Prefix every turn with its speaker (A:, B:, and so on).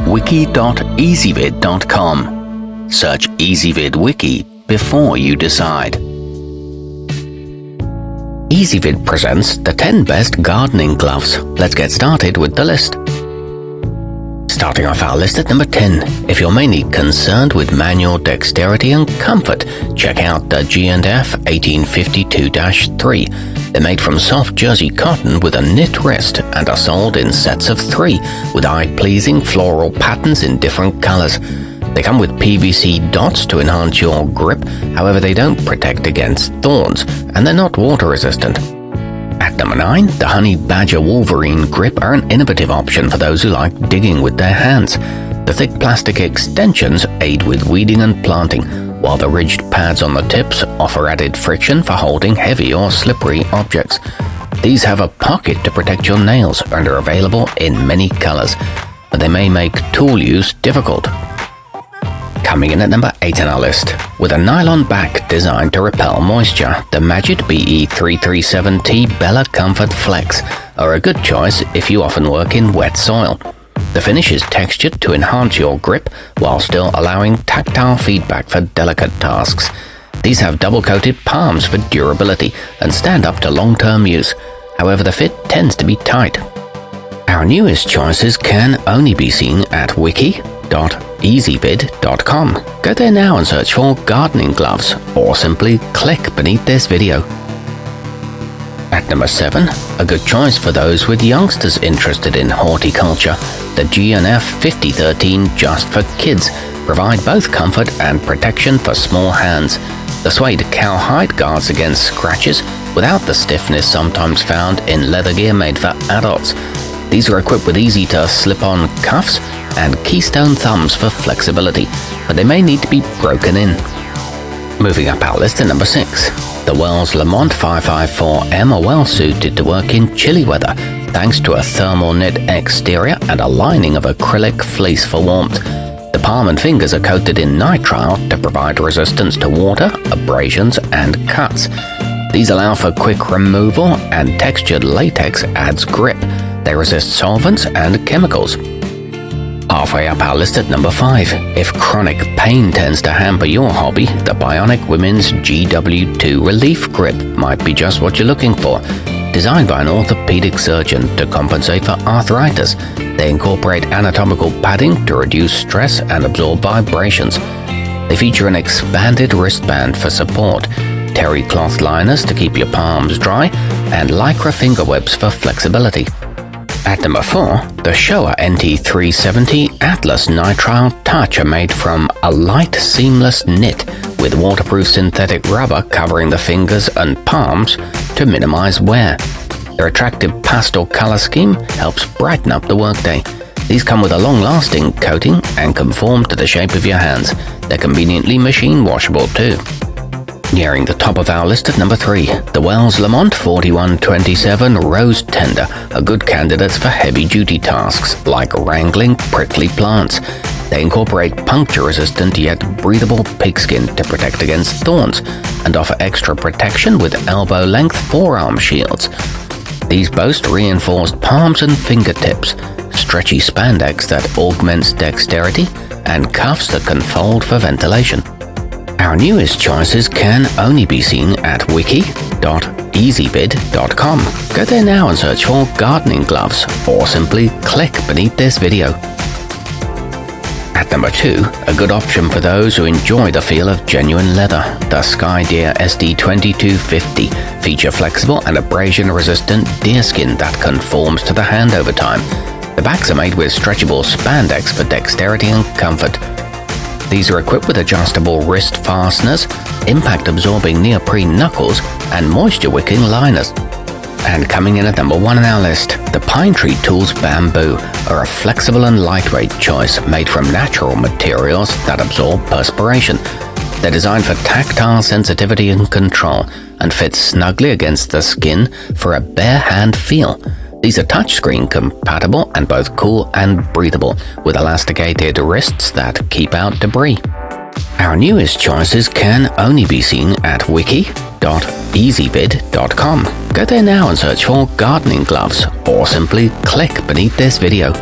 A: wiki.ezvid.com. Search Ezvid Wiki before you decide. Ezvid presents the 10 best gardening gloves. Let's get started with the list. Starting off our list at number 10. If you're mainly concerned with manual dexterity and comfort, check out the G&F 1852-3. They're made from soft jersey cotton with a knit wrist and are sold in sets of 3 with eye-pleasing floral patterns in different colors. They come with PVC dots to enhance your grip, however they don't protect against thorns and they're not water resistant. At number 9, the Honey Badger Wolverine grip are an innovative option for those who like digging with their hands. The thick plastic extensions aid with weeding and planting, while the ridged pads on the tips offer added friction for holding heavy or slippery objects. These have a pocket to protect your nails and are available in many colors, but they may make tool use difficult. Coming in at number 8 on our list, with a nylon back designed to repel moisture, the Magid BE337T Bella Comfort Flex are a good choice if you often work in wet soil. The finish is textured to enhance your grip while still allowing tactile feedback for delicate tasks. These have double-coated palms for durability and stand up to long-term use. However, the fit tends to be tight. Our newest choices can only be seen at wiki.ezvid.com. Go there now and search for gardening gloves, or simply click beneath this video. At number 7, a good choice for those with youngsters interested in horticulture, the G&F 5013 Just for Kids provide both comfort and protection for small hands. The suede cowhide guards against scratches without the stiffness sometimes found in leather gear made for adults. These are equipped with easy-to-slip-on cuffs and keystone thumbs for flexibility, but they may need to be broken in. Moving up our list at number 6. The Wells Lamont 554M are well suited to work in chilly weather, thanks to a thermal knit exterior and a lining of acrylic fleece for warmth. The palm and fingers are coated in nitrile to provide resistance to water, abrasions, and cuts. These allow for quick removal, and textured latex adds grip. They resist solvents and chemicals. Halfway up our list at number 5. If chronic pain tends to hamper your hobby, the Bionic Women's GW2 Relief Grip might be just what you're looking for. Designed by an orthopedic surgeon to compensate for arthritis, they incorporate anatomical padding to reduce stress and absorb vibrations. They feature an expanded wristband for support, terry cloth liners to keep your palms dry, and lycra finger webs for flexibility. At number 4, the Showa NT370 Atlas Nitrile Touch are made from a light, seamless knit with waterproof synthetic rubber covering the fingers and palms to minimize wear. Their attractive pastel color scheme helps brighten up the workday. These come with a long-lasting coating and conform to the shape of your hands. They're conveniently machine washable too. Nearing the top of our list at number 3, the Wells Lamont 4127 Rosetender are good candidates for heavy-duty tasks like wrangling prickly plants. They incorporate puncture-resistant yet breathable pigskin to protect against thorns and offer extra protection with elbow-length forearm shields. These boast reinforced palms and fingertips, stretchy spandex that augments dexterity, and cuffs that can fold for ventilation. Our newest choices can only be seen at wiki.ezvid.com. Go there now and search for gardening gloves, or simply click beneath this video. At number 2, a good option for those who enjoy the feel of genuine leather, the Skydeer SD2250 feature flexible and abrasion-resistant deerskin that conforms to the hand over time. The backs are made with stretchable spandex for dexterity and comfort. These are equipped with adjustable wrist fasteners, impact-absorbing neoprene knuckles, and moisture-wicking liners. And coming in at number 1 on our list, the Pine Tree Tools Bamboo are a flexible and lightweight choice made from natural materials that absorb perspiration. They're designed for tactile sensitivity and control, and fit snugly against the skin for a bare hand feel. These are touchscreen compatible and both cool and breathable, with elasticated wrists that keep out debris. Our newest choices can only be seen at wiki.ezvid.com. Go there now and search for gardening gloves, or simply click beneath this video.